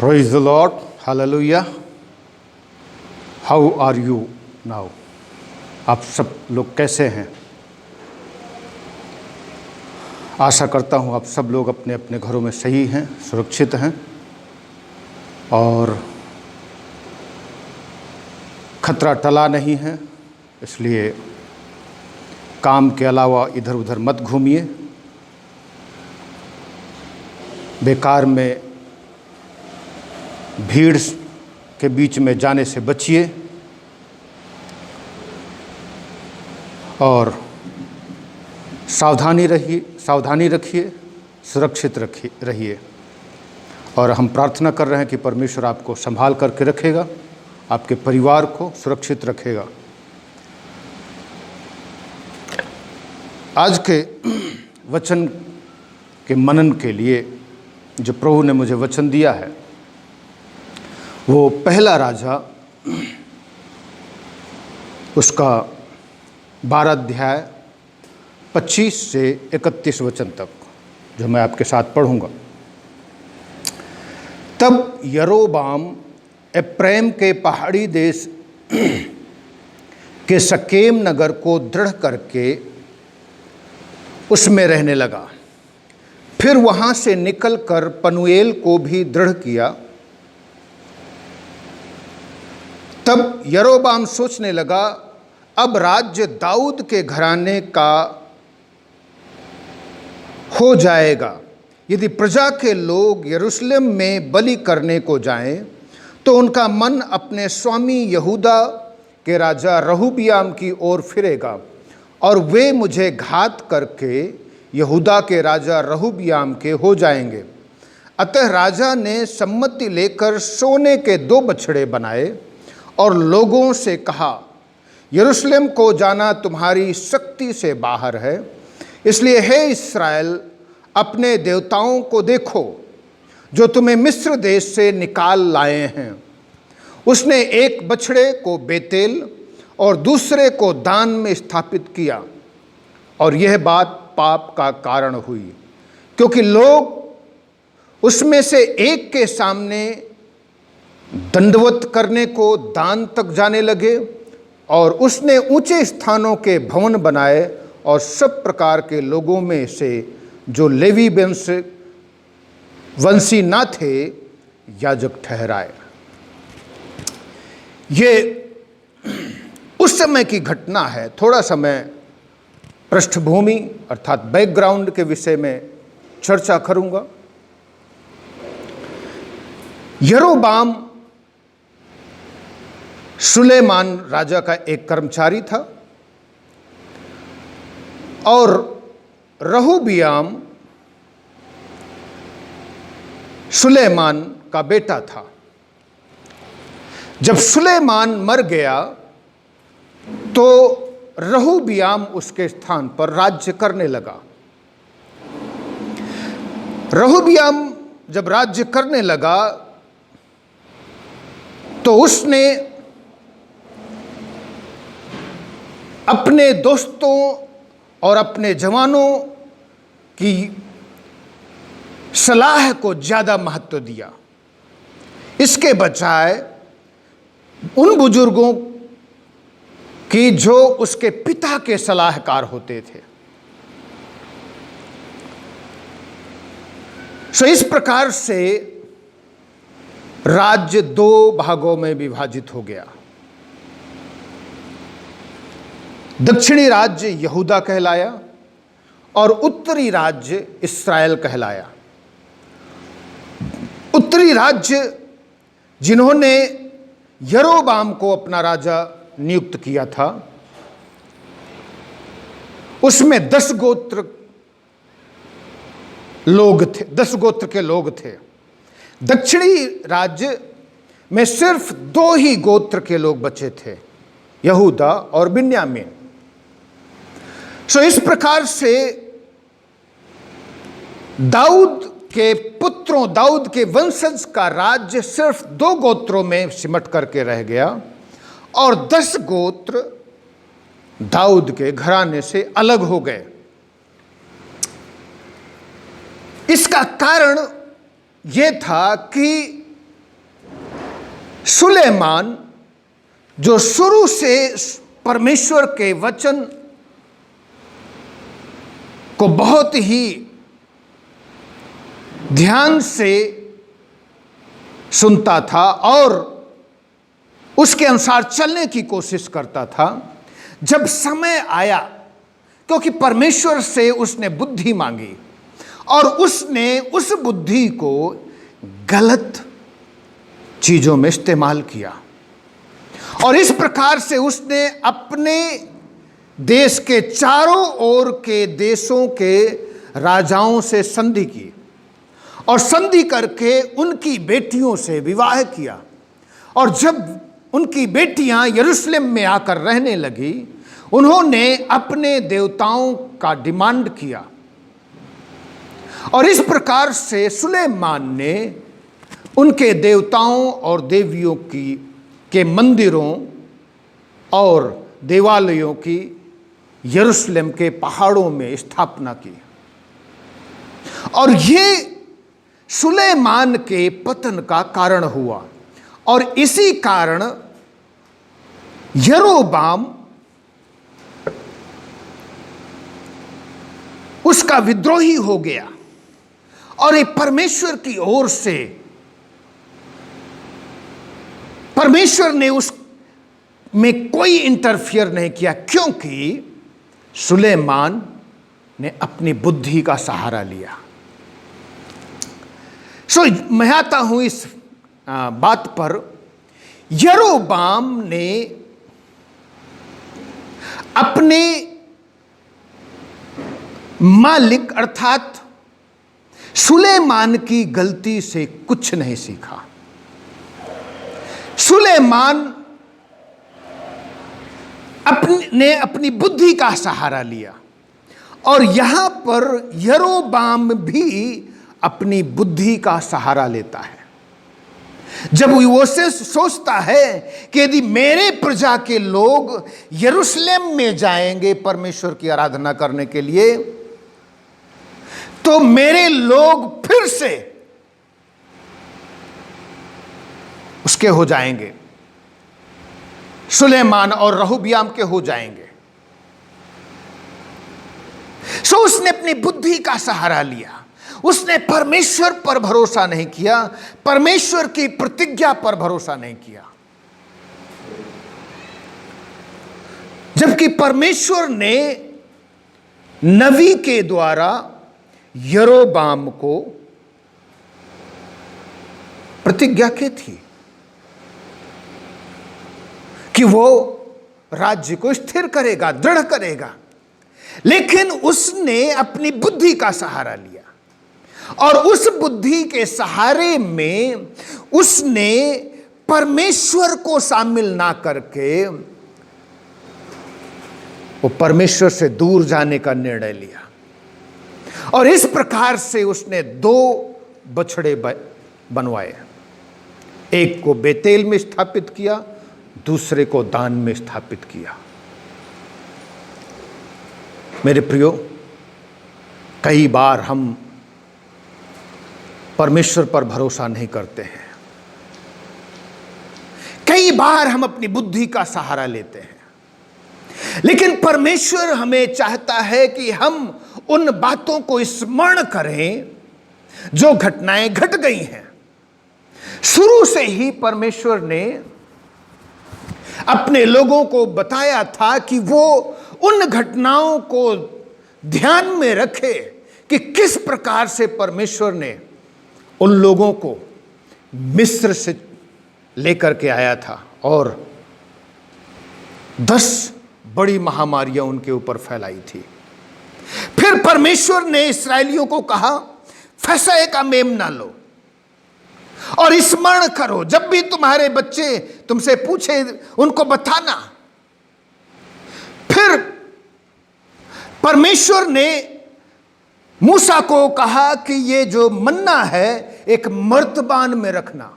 Praise the Lord. Hallelujah. How are you now? आप सब लोग कैसे हैं? आशा करता हूँ आप सब लोग अपने अपने घरों में सही हैं, सुरक्षित हैं और खतरा टला नहीं है। इसलिए काम के अलावा इधर उधर मत घूमिए, बेकार में भीड़ के बीच में जाने से बचिए और सावधानी रखिए, सुरक्षित रहिए। और हम प्रार्थना कर रहे हैं कि परमेश्वर आपको संभाल करके रखेगा, आपके परिवार को सुरक्षित रखेगा। आज के वचन के मनन के लिए जो प्रभु ने मुझे वचन दिया है वो पहला राजा उसका 12 अध्याय 25 से 31 वचन तक जो मैं आपके साथ पढ़ूंगा। तब यरोबाम एप्रैम के पहाड़ी देश के शकेम नगर को दृढ़ करके उसमें रहने लगा। फिर वहां से निकलकर पनुएल को भी दृढ़ किया। तब यरोबाम सोचने लगा, अब राज्य दाऊद के घराने का हो जाएगा। यदि प्रजा के लोग यरूशलेम में बलि करने को जाएं, तो उनका मन अपने स्वामी यहूदा के राजा रहूबियाम की ओर फिरेगा और वे मुझे घात करके यहूदा के राजा रहूबियाम के हो जाएंगे। अतः राजा ने सम्मति लेकर सोने के 2 बछड़े बनाए और लोगों से कहा, यरूशलेम को जाना तुम्हारी शक्ति से बाहर है, इसलिए हे इस्राएल अपने देवताओं को देखो जो तुम्हें मिस्र देश से निकाल लाए हैं। उसने एक बछड़े को बेतेल और दूसरे को दान में स्थापित किया और यह बात पाप का कारण हुई, क्योंकि लोग उसमें से एक के सामने दंडवत करने को दान तक जाने लगे और उसने ऊंचे स्थानों के भवन बनाए और सब प्रकार के लोगों में से जो लेवी वंशी न थे याजक ठहराए। ये उस समय की घटना है। थोड़ा समय पृष्ठभूमि अर्थात बैकग्राउंड के विषय में चर्चा करूंगा। यरोबाम सुलेमान राजा का एक कर्मचारी था और रहूबियाम सुलेमान का बेटा था। जब सुलेमान मर गया तो रहूबियाम उसके स्थान पर राज्य करने लगा। रहूबियाम जब राज्य करने लगा तो उसने अपने दोस्तों और अपने जवानों की सलाह को ज़्यादा महत्व दिया, इसके बजाय उन बुजुर्गों की जो उसके पिता के सलाहकार होते थे। सो इस प्रकार से राज्य 2 भागों में विभाजित हो गया। दक्षिणी राज्य यहूदा कहलाया और उत्तरी राज्य इस्राएल कहलाया। उत्तरी राज्य जिन्होंने यरोबाम को अपना राजा नियुक्त किया था, उसमें 10 गोत्र लोग थे, 10 गोत्र के लोग थे। दक्षिणी राज्य में सिर्फ 2 ही गोत्र के लोग बचे थे, यहूदा और बिन्यामीन। सो इस प्रकार से दाऊद के पुत्रों, दाऊद के वंशज का राज्य सिर्फ 2 गोत्रों में सिमट करके रह गया और 10 गोत्र दाऊद के घराने से अलग हो गए। इसका कारण यह था कि सुलेमान जो शुरू से परमेश्वर के वचन को बहुत ही ध्यान से सुनता था और उसके अनुसार चलने की कोशिश करता था, जब समय आया, क्योंकि परमेश्वर से उसने बुद्धि मांगी और उसने उस बुद्धि को गलत चीजों में इस्तेमाल किया और इस प्रकार से उसने अपने देश के चारों ओर के देशों के राजाओं से संधि की और संधि करके उनकी बेटियों से विवाह किया। और जब उनकी बेटियां यरूशलेम में आकर रहने लगी, उन्होंने अपने देवताओं का डिमांड किया और इस प्रकार से सुलेमान ने उनके देवताओं और देवियों के मंदिरों और देवालयों की यरूशलेम के पहाड़ों में स्थापना की। और ये सुलेमान के पतन का कारण हुआ और इसी कारण यरोबाम उसका विद्रोही हो गया और ये परमेश्वर की ओर से परमेश्वर ने उस में कोई इंटरफियर नहीं किया, क्योंकि सुलेमान ने अपनी बुद्धि का सहारा लिया। मैं आता हूं इस बात पर, यरोबाम ने अपने मालिक अर्थात सुलेमान की गलती से कुछ नहीं सीखा। सुलेमान ने अपनी बुद्धि का सहारा लिया और यहां पर यरोबाम भी अपनी बुद्धि का सहारा लेता है। जब वो से सोचता है कि यदि मेरे प्रजा के लोग यरूशलेम में जाएंगे परमेश्वर की आराधना करने के लिए, तो मेरे लोग फिर से उसके हो जाएंगे, सुलेमान और रहूबियाम के हो जाएंगे। सो उसने अपनी बुद्धि का सहारा लिया, उसने परमेश्वर पर भरोसा नहीं किया, परमेश्वर की प्रतिज्ञा पर भरोसा नहीं किया। जबकि परमेश्वर ने नबी के द्वारा यरोबाम को प्रतिज्ञा की थी कि वो राज्य को स्थिर करेगा, दृढ़ करेगा, लेकिन उसने अपनी बुद्धि का सहारा लिया और उस बुद्धि के सहारे में उसने परमेश्वर को शामिल ना करके वो परमेश्वर से दूर जाने का निर्णय लिया और इस प्रकार से उसने 2 बछड़े बनवाए। एक को बेतेल में स्थापित किया, दूसरे को दान में स्थापित किया। मेरे प्रियो, कई बार हम परमेश्वर पर भरोसा नहीं करते हैं, कई बार हम अपनी बुद्धि का सहारा लेते हैं, लेकिन परमेश्वर हमें चाहता है कि हम उन बातों को स्मरण करें जो घटनाएं घट गई हैं। शुरू से ही परमेश्वर ने अपने लोगों को बताया था कि वो उन घटनाओं को ध्यान में रखे कि किस प्रकार से परमेश्वर ने उन लोगों को मिस्र से लेकर के आया था और 10 बड़ी महामारियां उनके ऊपर फैलाई थी। फिर परमेश्वर ने इस्राएलियों को कहा, फसह का मेमना लो और स्मरण करो, जब भी तुम्हारे बच्चे तुमसे पूछे उनको बताना। फिर परमेश्वर ने मूसा को कहा कि ये जो मन्ना है एक मर्तबान में रखना।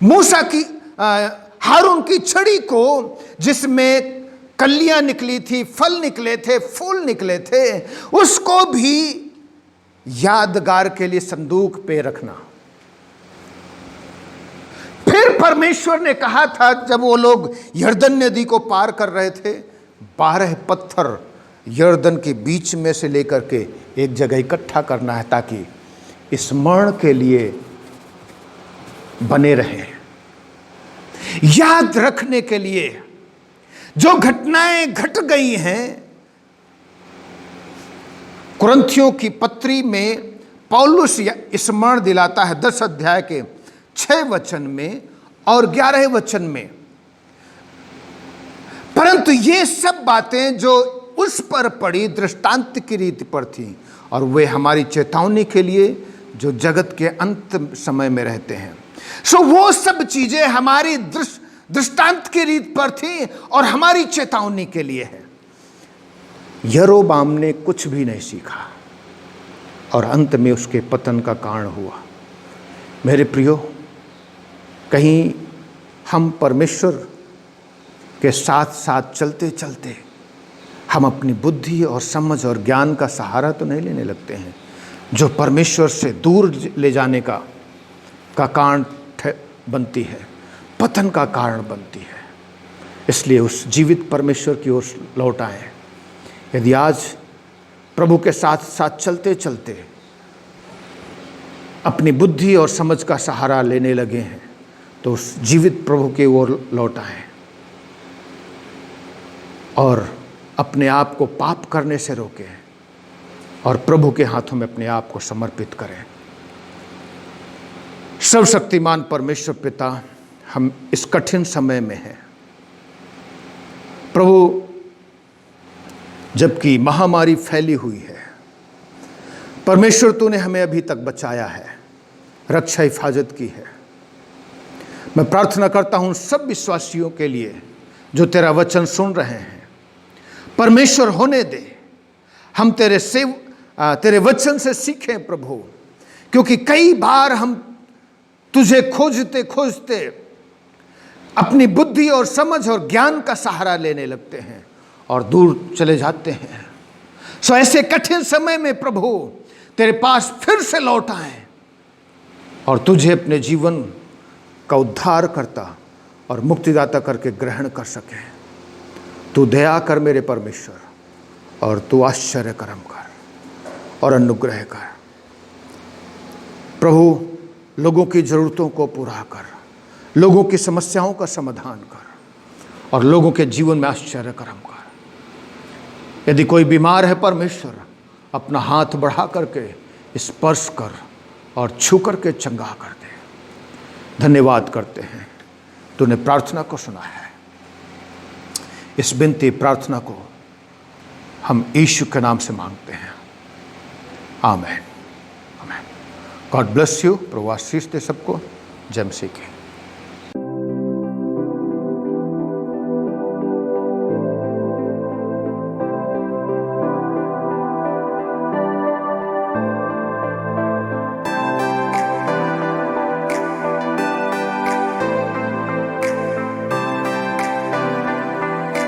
मूसा की हारून की छड़ी को जिसमें कलियां निकली थी, फल निकले थे, फूल निकले थे, उसको भी यादगार के लिए संदूक पे रखना। फिर परमेश्वर ने कहा था, जब वो लोग यरदन नदी को पार कर रहे थे, 12 पत्थर यरदन के बीच में से लेकर के एक जगह इकट्ठा करना है, ताकि स्मरण के लिए बने रहें, याद रखने के लिए। जो घटनाएं घट गई हैं, कुरिन्थियों की पत्री में पौलुस स्मरण दिलाता है 10 अध्याय के 6 वचन में और 11 वचन में। परंतु ये सब बातें जो उस पर पड़ी दृष्टांत की रीति पर थी, और वे हमारी चेतावनी के लिए जो जगत के अंत समय में रहते हैं। सो वो सब चीजें हमारी दृष्टांत की रीत पर थी और हमारी चेतावनी के लिए है। यरोबाम ने कुछ भी नहीं सीखा और अंत में उसके पतन का कारण हुआ। मेरे प्रियो, कहीं हम परमेश्वर के साथ साथ चलते चलते हम अपनी बुद्धि और समझ और ज्ञान का सहारा तो नहीं लेने लगते हैं, जो परमेश्वर से दूर ले जाने का कारण बनती है, पतन का कारण बनती है। इसलिए उस जीवित परमेश्वर की ओर लौट आए। यदि आज प्रभु के साथ साथ चलते चलते अपनी बुद्धि और समझ का सहारा लेने लगे हैं, तो उस जीवित प्रभु की ओर लौट आए और अपने आप को पाप करने से रोकें और प्रभु के हाथों में अपने आप को समर्पित करें। सर्वशक्तिमान परमेश्वर पिता, हम इस कठिन समय में हैं प्रभु, जबकि महामारी फैली हुई है। परमेश्वर तूने हमें अभी तक बचाया है, रक्षा हिफाजत की है। मैं प्रार्थना करता हूं सब विश्वासियों के लिए जो तेरा वचन सुन रहे हैं, परमेश्वर होने दे हम तेरे वचन से सीखें प्रभु, क्योंकि कई बार हम तुझे खोजते खोजते अपनी बुद्धि और समझ और ज्ञान का सहारा लेने लगते हैं और दूर चले जाते हैं। सो ऐसे कठिन समय में प्रभु तेरे पास फिर से लौट आए और तुझे अपने जीवन का उद्धार करता और मुक्तिदाता करके ग्रहण कर सके। तू दया कर मेरे परमेश्वर, और तू आश्चर्य कर्म कर और अनुग्रह कर प्रभु। लोगों की ज़रूरतों को पूरा कर, लोगों की समस्याओं का समाधान कर और लोगों के जीवन में आश्चर्य कर्म कर। यदि कोई बीमार है परमेश्वर, अपना हाथ बढ़ा करके स्पर्श कर और छू करके चंगा कर दे। धन्यवाद करते हैं, तूने प्रार्थना को सुना है। इस विनती प्रार्थना को हम यीशु के नाम से मांगते हैं, आमीन। God bless you. प्रभु आशीष दे सबको। जय मसीह की।